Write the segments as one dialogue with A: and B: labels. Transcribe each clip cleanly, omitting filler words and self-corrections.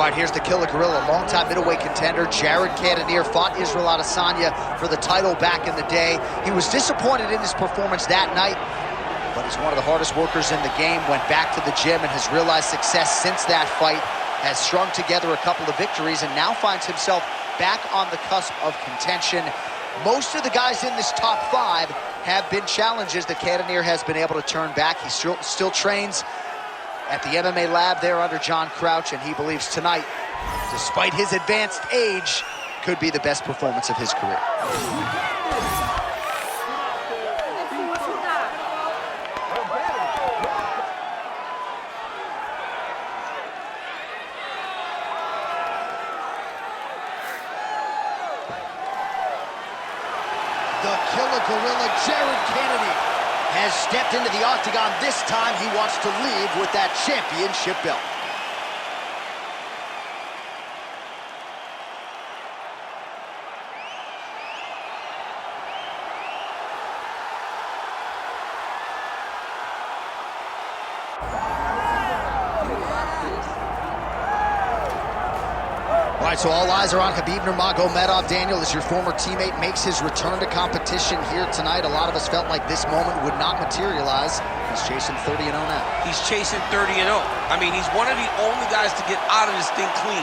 A: right, here's the Killer Gorilla, longtime middleweight contender. Jared Cannonier fought Israel Adesanya for the title back in the day. He was disappointed in his performance that night, but he's one of the hardest workers in the game. Went back to the gym and has realized success since that fight. Has strung together a couple of victories and now finds himself back on the cusp of contention. Most of the guys in this top 5 have been challenges that Cannonier has been able to turn back. He still trains at the MMA lab there under John Crouch, and he believes tonight, despite his advanced age, could be the best performance of his career. The Killer Gorilla, Jared Cannonier, has stepped into the octagon. This time he wants to leave with that championship belt. All right, so all eyes are on Khabib Nurmagomedov. Daniel, as your former teammate makes his return to competition here tonight, a lot of us felt like this moment would not materialize. He's chasing 30-0 now.
B: He's chasing 30-0. I mean, he's one of the only guys to get out of this thing clean.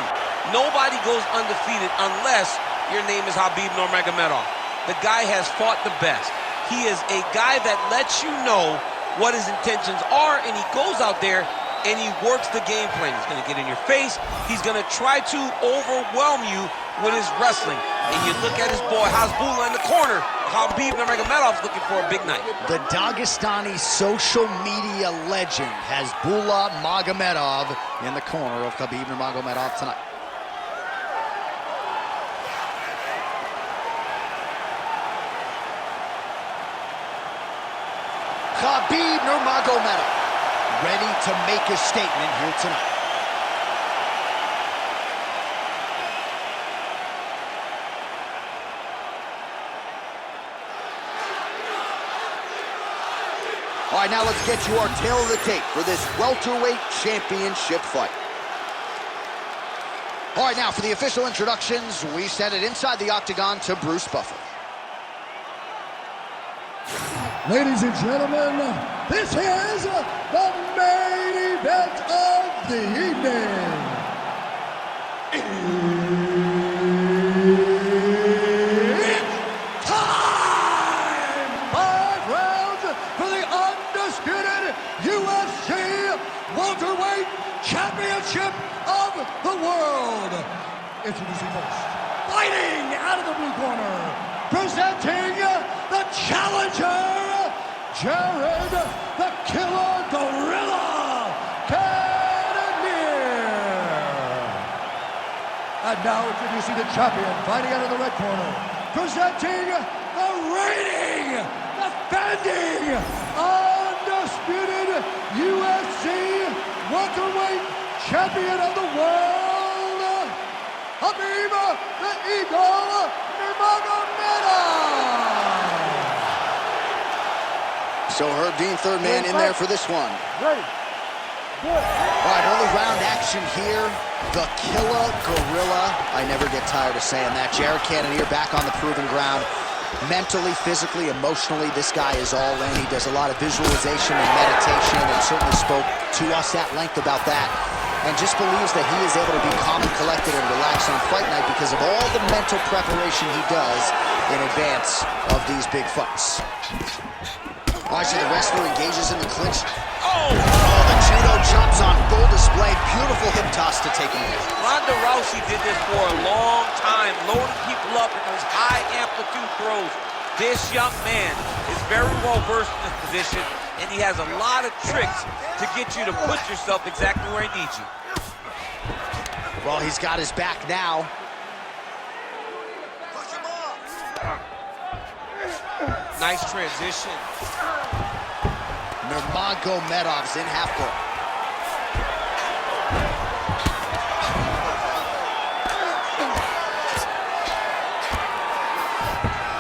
B: Nobody goes undefeated unless your name is Khabib Nurmagomedov. The guy has fought the best. He is a guy that lets you know what his intentions are, and he goes out there and he works the game plan. He's going to get in your face. He's going to try to overwhelm you with his wrestling. And you look at his boy, Hasbulla in the corner. Khabib Nurmagomedov's looking for a big night.
A: The Dagestani social media legend, Hasbulla Magomedov, in the corner of Khabib Nurmagomedov tonight. Khabib Nurmagomedov, ready to make a statement here tonight. All right, now let's get you our tail of the tape for this welterweight championship fight. All right, now for the official introductions, we send it inside the octagon to Bruce Buffer.
C: Ladies and gentlemen, this is the main event of the evening. It's time! 5 rounds for the undisputed UFC welterweight championship of the world. Introducing first, fighting out of the blue corner, presenting the challenger, Jared the Killer Gorilla Cannonier. And now introducing the champion, fighting out of the red corner, presenting the reigning, defending, undisputed UFC welterweight champion of the world, Khabib the Eagle Nurmagomedov.
A: So Herb Dean, third man in there for this one.
C: Ready. Good.
A: All right, early round action here. The Killer Gorilla. I never get tired of saying that. Jared Cannonier back on the proven ground. Mentally, physically, emotionally, this guy is all in. He does a lot of visualization and meditation, and certainly spoke to us at length about that. And just believes that he is able to be calm and collected and relaxed on fight night because of all the mental preparation he does in advance of these big fights. All right, so the wrestler engages in the clinch. Oh, the judo jumps on full display. Beautiful hip toss to take him away.
B: Ronda Rousey did this for a long time, loading people up in those high amplitude throws. This young man is very well versed in this position, and he has a lot of tricks to get you to put yourself exactly where he needs you.
A: Well, he's got his back now.
B: Nice transition.
A: Nurmagomedov's in half court.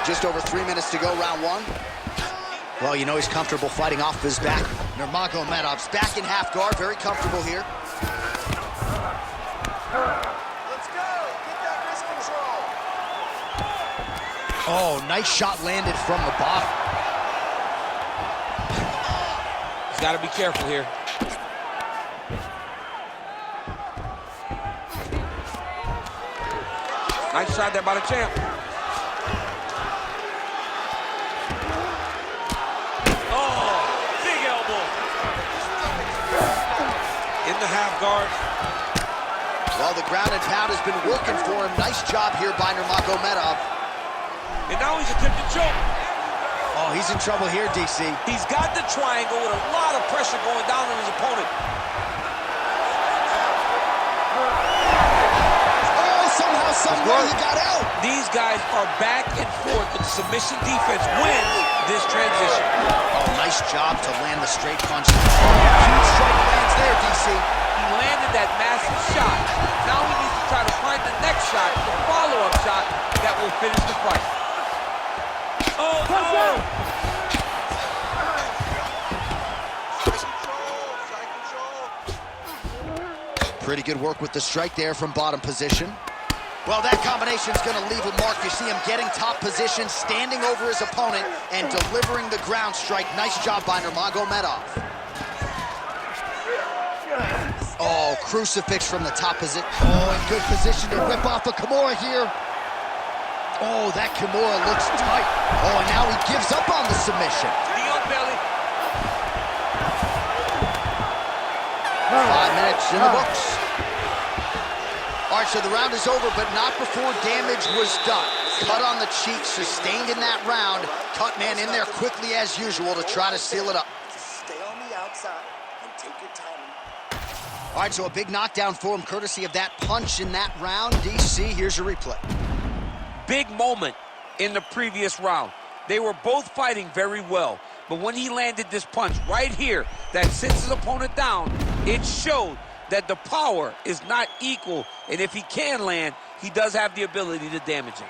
A: Just over 3 minutes to go, round one. Well, you know he's comfortable fighting off his back. Nurmagomedov's back in half guard, very comfortable here. Let's go. Get that wrist control. Oh, nice shot landed from the bottom.
B: He's got to be careful here. Nice shot there by the champ. Oh, big elbow. In the half guard.
A: Well, the ground and pound has been working for him. Nice job here by Nurmagomedov.
B: And now he's attempting to choke.
A: Oh, he's in trouble here, DC.
B: He's got the triangle with a lot of pressure going down on his opponent.
A: Somewhere he got out.
B: These guys are back and forth, but the submission defense wins this transition.
A: Oh, nice job to land the straight punch. Huge strike lands there, DC.
B: He landed that massive shot. Now he needs to try to find the next shot, the follow-up shot that will finish the fight. Oh, no!
A: Pretty good work with the strike there from bottom position. Well, that combination's going to leave a mark. You see him getting top position, standing over his opponent, and delivering the ground strike. Nice job by Nurmagomedov. Oh, crucifix from the top position. Oh, in good position to rip off a Kimura here. Oh, that Kimura looks tight. Oh, and now he gives up on the submission.
B: Knee on belly.
A: 5 minutes in the books. All right, so the round is over, but not before damage was done. Cut on the cheek, sustained in that round. Cut man in there quickly as usual to try to seal it up.
D: Stay on the outside and take your time.
A: All right, so a big knockdown for him, courtesy of that punch in that round. DC, here's your replay.
B: Big moment in the previous round. They were both fighting very well, but when he landed this punch right here that sits his opponent down, it showed that the power is not equal, and if he can land, he does have the ability to damage him.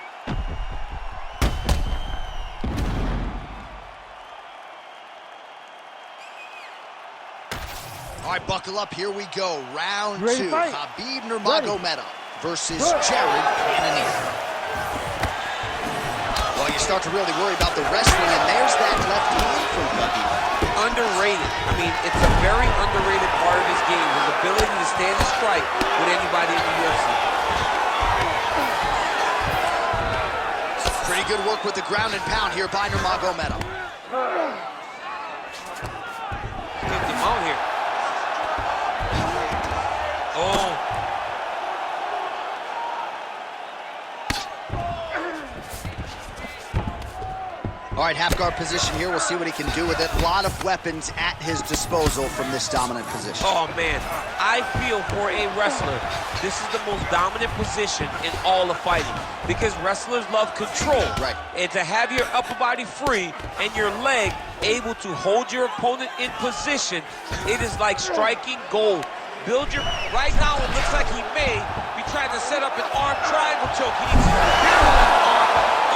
A: All right, buckle up, here we go. Round
C: Ready to
A: 2,
C: fight?
A: Khabib Nurmagomedov versus Jared Cannonier. Well, you start to really worry about the wrestling, and there's that left hand from Khabib.
B: Underrated. I mean, it's a very underrated part of his game, his ability to stand and strike with anybody in the UFC.
A: Pretty good work with the ground and pound here by Nurmagomedov.
B: Kicked him out here. Oh.
A: All right, half guard position here. We'll see what he can do with it. A lot of weapons at his disposal from this dominant position.
B: Oh, man. I feel for a wrestler, this is the most dominant position in all of fighting because wrestlers love control.
A: Right.
B: And to have your upper body free and your leg able to hold your opponent in position, it is like striking gold. Build your... Right now, it looks like he may be trying to set up an arm triangle choke. He needs to...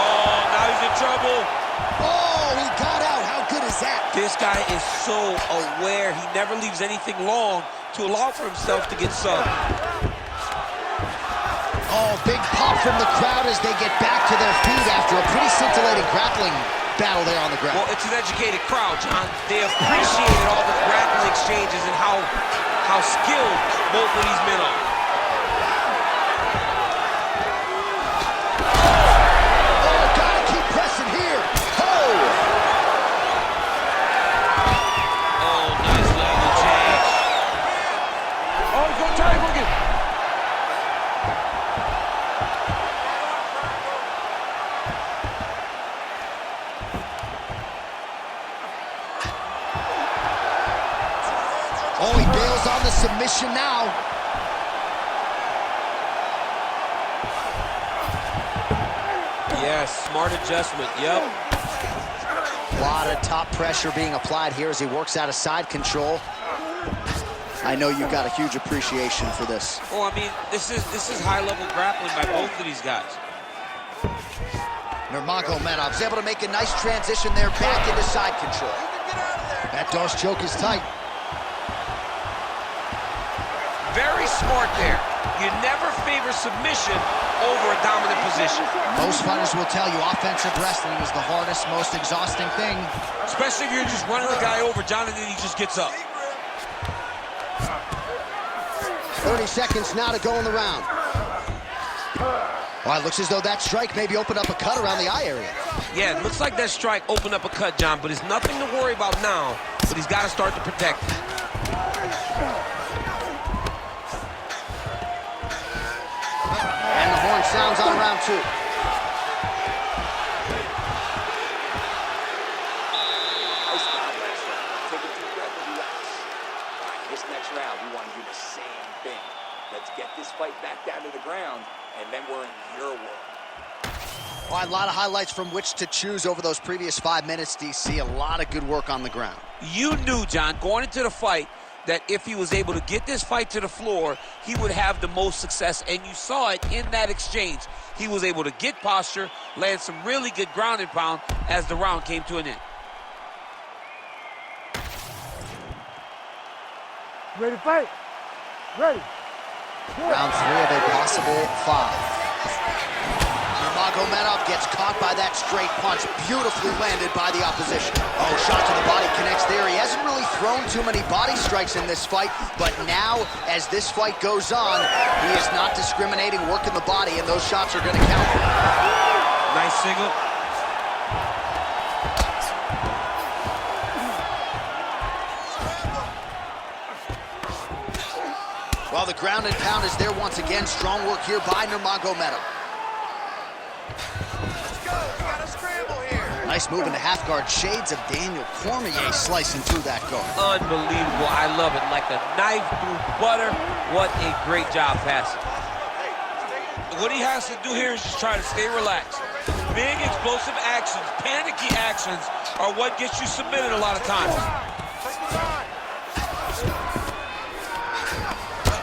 B: Oh, now he's in trouble.
A: Oh, he got out. How good is that?
B: This guy is so aware. He never leaves anything long to allow for himself to get subbed.
A: Oh, big pop from the crowd as they get back to their feet after a pretty scintillating grappling battle there on the ground.
B: Well, it's an educated crowd, John. They appreciated all the grappling exchanges and how skilled both of these men are.
A: Oh, gotta keep pressing here. Oh!
B: Oh, nice level change.
C: Oh, he's going to try to hook it.
A: Oh, he bails on the submission now.
B: Yes, smart adjustment, yep.
A: A lot of top pressure being applied here as he works out of side control. I know you've got a huge appreciation for this.
B: Oh, I mean, this is high-level grappling by both of these guys.
A: Nurmagomedov's able to make a nice transition there back into side control. That Darce choke is tight.
B: Very smart there. You never favor submission over a dominant position.
A: Most fighters will tell you offensive wrestling is the hardest, most exhausting thing.
B: Especially if you're just running the guy over, John, and then he just gets up.
A: 30 seconds now to go in the round. Well, it looks as though that strike maybe opened up a cut around the eye area.
B: Yeah, it looks like that strike opened up a cut, John, but it's nothing to worry about now, but he's got to start to protect it.
A: And the horn sounds on round 2.
D: Nice job, wrestler. Take a deep breath and relax. All right, this next round, we want to do the same thing. Let's get this fight back down to the ground, and then we're in your world.
A: Well, a lot of highlights from which to choose over those previous 5 minutes, DC. A lot of good work on the ground.
B: You knew, John, going into the fight, that if he was able to get this fight to the floor, he would have the most success, and you saw it in that exchange. He was able to get posture, land some really good ground and pound as the round came to an end.
C: Ready to fight? Ready.
A: Round 3 of a possible 5. Nurmagomedov gets caught by that straight punch, beautifully landed by the opposition. Oh, shot to the body connects there. He hasn't really thrown too many body strikes in this fight, but now, as this fight goes on, he is not discriminating, working the body, and those shots are going to count.
B: Nice single.
A: Well, the ground and pound is there once again. Strong work here by Nurmagomedov. Nice move into half guard. Shades of Daniel Cormier slicing through that guard.
B: Unbelievable. I love it. Like a knife through butter. What a great job passing. What he has to do here is just try to stay relaxed. Big explosive actions, panicky actions are what gets you submitted a lot of times.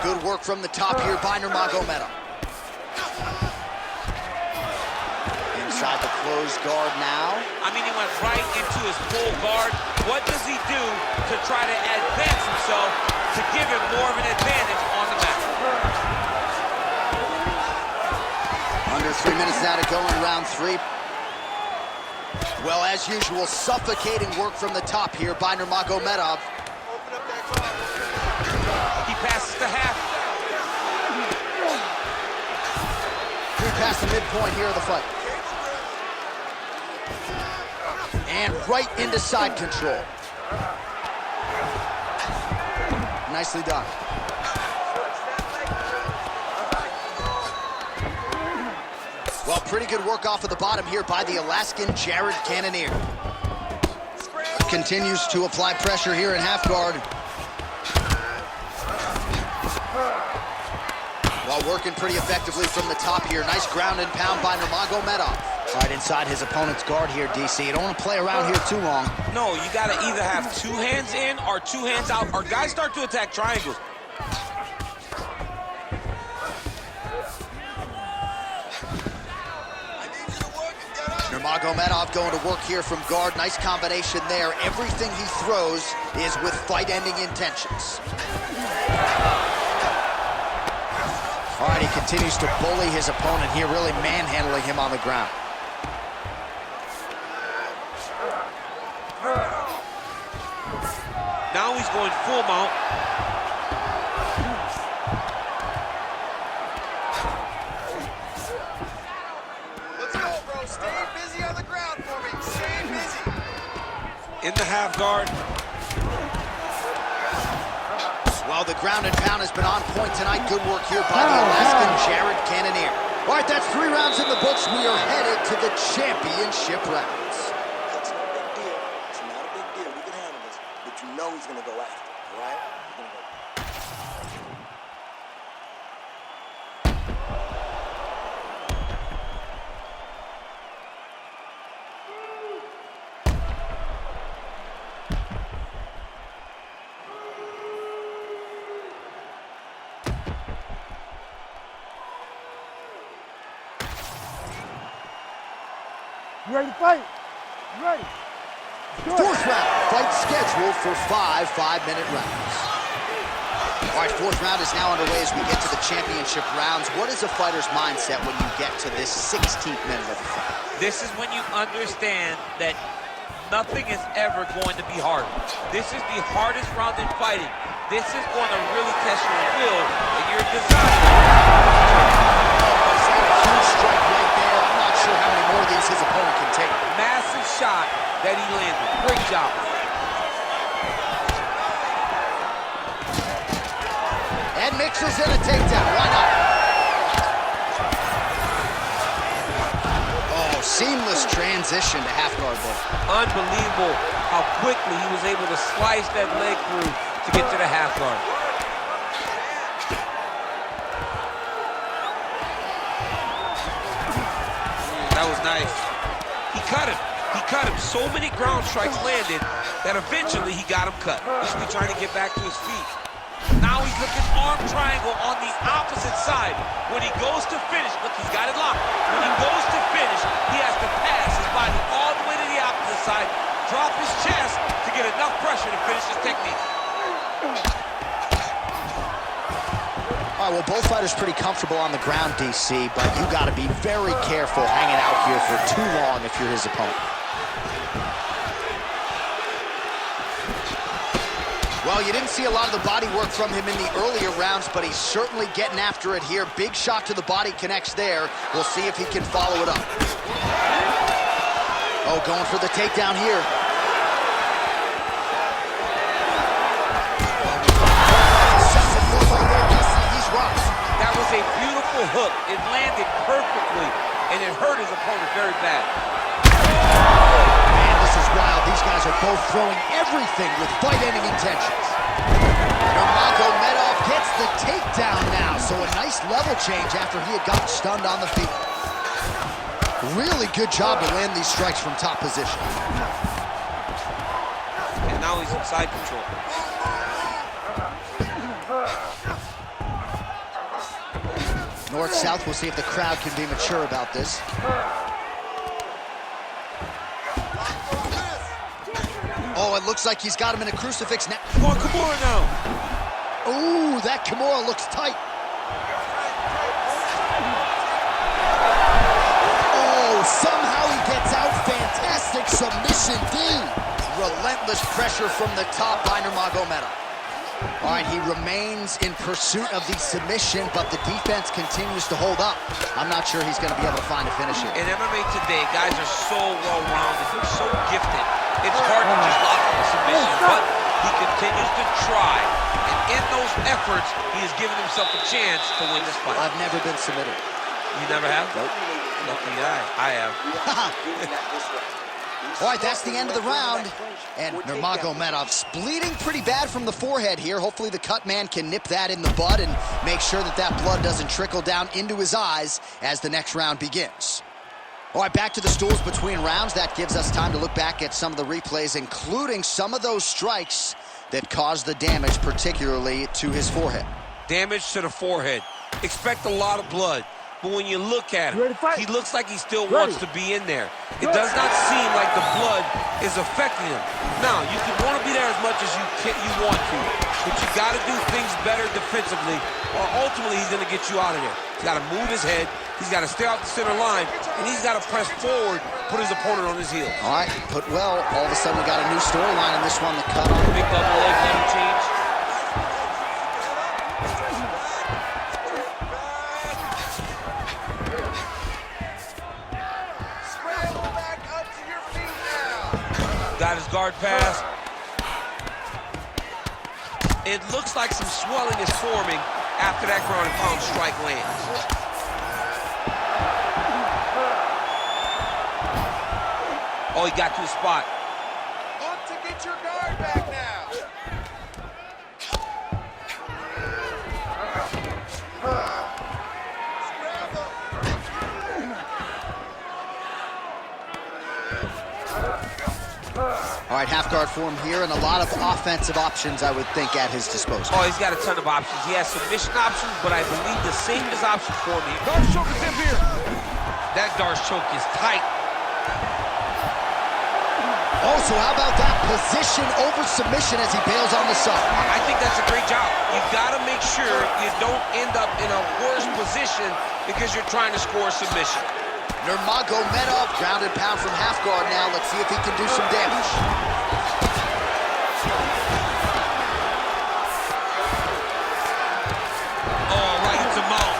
A: Good work from the top here by Nurmagomedov. Inside the closed guard now.
B: I mean, he went right into his full guard. What does he do to try to advance himself to give him more of an advantage on the mat?
A: Under 3 minutes now to go in round 3. Well, as usual, suffocating work from the top here by Nurmagomedov.
B: He passes the half.
A: We're past the midpoint here of the fight. And right into side control. Nicely done. Well, pretty good work off of the bottom here by the Alaskan Jared Cannonier. Continues to apply pressure here in half guard. While working pretty effectively from the top here. Nice ground and pound by Nurmagomedov. Right inside his opponent's guard here, DC. You don't want to play around here too long.
B: No, you got to either have 2 hands in or 2 hands out, or guys start to attack triangles.
A: Nurmagomedov going to work here from guard. Nice combination there. Everything he throws is with fight-ending intentions. All right, he continues to bully his opponent here, really manhandling him on the ground.
B: Now he's going full mount.
C: Let's go, bro. Stay busy on the ground for me. Stay busy.
B: In the half guard.
A: Well, the ground and pound has been on point tonight. Good work here by the Alaskan Jared Cannonier. All right, that's 3 rounds in the books. We are headed to the championship rounds.
D: It's no big deal. It's not a big deal. We can handle this. But you know he's going to go after it, all right? He's going to go.
C: You ready to fight? You ready?
A: Fourth round, fight scheduled for 5 5-minute rounds. All right, fourth round is now underway as we get to the championship rounds. What is a fighter's mindset when you get to this 16th minute of the fight?
B: This is when you understand that nothing is ever going to be hard. This is the hardest round in fighting. This is going to really test your will and your desire.
A: Huge strike right there. I'm not sure how many more of these his opponent can take.
B: Massive shot that he landed. Great job.
A: And mixes in a takedown. Why not? Oh, seamless transition to half guard there.
B: Unbelievable how quickly he was able to slice that leg through to get to the half guard. That was nice. He cut him. He cut him. So many ground strikes landed that eventually he got him cut. He should be trying to get back to his feet. Now he's looking arm triangle on the opposite side. When he goes to finish, look, he's got it locked. When he goes to finish, he has to pass his body all the way to the opposite side, drop his chest to get enough pressure to finish his technique.
A: All right, well, both fighters pretty comfortable on the ground, DC, but you got to be very careful hanging out here for too long if you're his opponent. Well, you didn't see a lot of the body work from him in the earlier rounds, but he's certainly getting after it here. Big shot to the body connects there. We'll see if he can follow it up. Oh, going for the takedown here. He's rocked.
B: That was a beautiful hook. It landed perfectly, and it hurt his opponent very bad.
A: Man, this is wild. These guys are both throwing everything with fight-ending intentions. Nurmagomedov gets the takedown now, so a nice level change after he had gotten stunned on the feet. Really good job to land these strikes from top position.
B: And now he's in side control.
A: North-south, we'll see if the crowd can be mature about this. Oh, it looks like he's got him in a crucifix now.
B: Come on, Kimura now.
A: Ooh, that Kimura looks tight. Oh, somehow he gets out. Fantastic submission, D. Relentless pressure from the top by Nurmagomedov. All right, he remains in pursuit of the submission, but the defense continues to hold up. I'm not sure he's going to be able to find a finish here.
B: In MMA today, guys are so well-rounded. They're so gifted. It's hard to just lock in the submission, but he continues to try. And in those efforts, he has given himself a chance to win this fight.
A: I've never been submitted.
B: You never have? Nope. Lucky guy. I have.
A: All right, that's the end of the round. And Nurmagomedov's bleeding pretty bad from the forehead here. Hopefully the cut man can nip that in the bud and make sure that that blood doesn't trickle down into his eyes as the next round begins. All right, back to the stools between rounds. That gives us time to look back at some of the replays, including some of those strikes that caused the damage, particularly to his forehead.
B: Damage to the forehead. Expect a lot of blood. But when you look at him, he looks like he still wants to be in there. It does not seem like the blood is affecting him. Now, you can want to be there as much as you want to, but you got to do things better defensively, or ultimately he's going to get you out of there. He's got to move his head, he's got to stay off the center line, and he's got to press forward, put his opponent on his heels.
A: All right, put well. All of a sudden we got a new storyline in this one. The cut on.
B: Big double leg never change. Got his guard pass. It looks like some swelling is forming after that ground and pound strike lands. Oh, he got to the spot.
C: Look to get your guard back now.
A: All right, half guard form here, and a lot of offensive options, I would think, at his disposal.
B: Oh, he's got a ton of options. He has submission options, but I believe the safest option for me. Darce choke is in here. That Darce choke is tight.
A: Oh, so how about that position over submission as he bails on the side?
B: I think that's a great job. You've got to make sure you don't end up in a worse position because you're trying to score a submission.
A: Nurmagomedov, ground and pound from half guard now. Let's see if he can do some damage.
B: Oh, right to mount.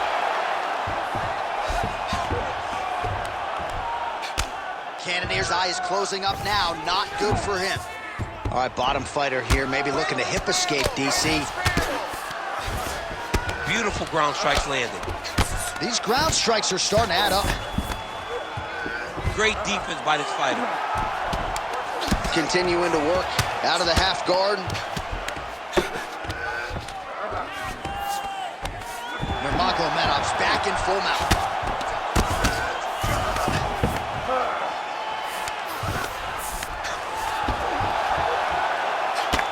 A: Cannonier's eye is closing up now. Not good for him. All right, bottom fighter here, maybe looking to hip escape, DC.
B: Beautiful ground strikes landed.
A: These ground strikes are starting to add up.
B: Great defense by this fighter.
A: Continuing to work out of the half guard. Nurmagomedov's back in full mount.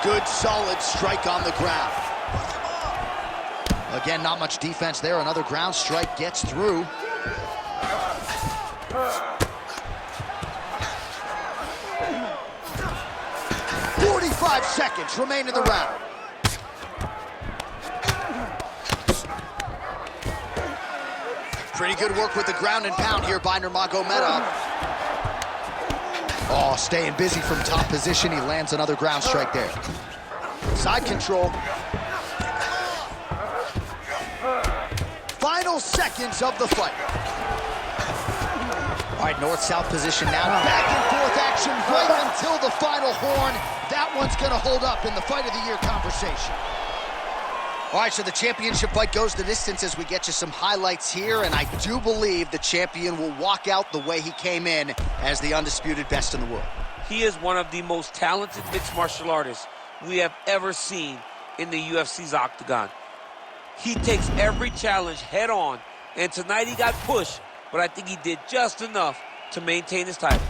A: Good, solid strike on the ground. Again, not much defense there. Another ground strike gets through. Seconds remain in the round. Pretty good work with the ground and pound here by Nurmagomedov. Oh, staying busy from top position. He lands another ground strike there. Side control. Final seconds of the fight. All right, north-south position now. Back and forth action right until the final horn. That one's gonna hold up in the fight of the year conversation. All right, so the championship fight goes the distance as we get you some highlights here, and I do believe the champion will walk out the way he came in as the undisputed best in the world.
B: He is one of the most talented mixed martial artists we have ever seen in the UFC's octagon. He takes every challenge head on, and tonight he got pushed, but I think he did just enough to maintain his title.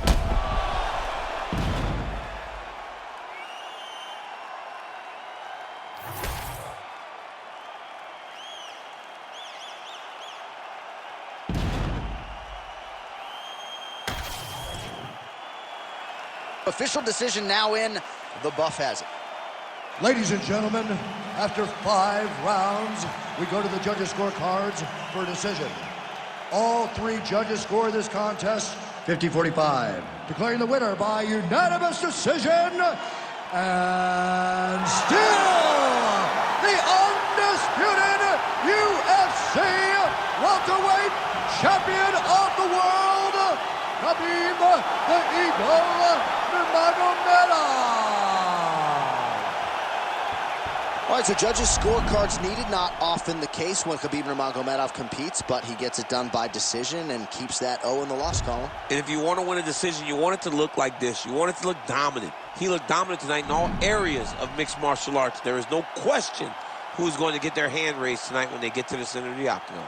A: Official decision now in. The buff has it.
E: Ladies and gentlemen, after 5 rounds, we go to the judges' scorecards for a decision. All 3 judges score this contest 50-45, declaring the winner by unanimous decision, and still the undisputed UFC welterweight champion of the world, Khabib the Eagle Nurmagomedov.
A: All right, so judges' scorecards needed. Not often the case when Khabib Nurmagomedov competes, but he gets it done by decision and keeps that O in the loss column.
B: And if you want to win a decision, you want it to look like this. You want it to look dominant. He looked dominant tonight in all areas of mixed martial arts. There is no question who's going to get their hand raised tonight when they get to the center of the octagon.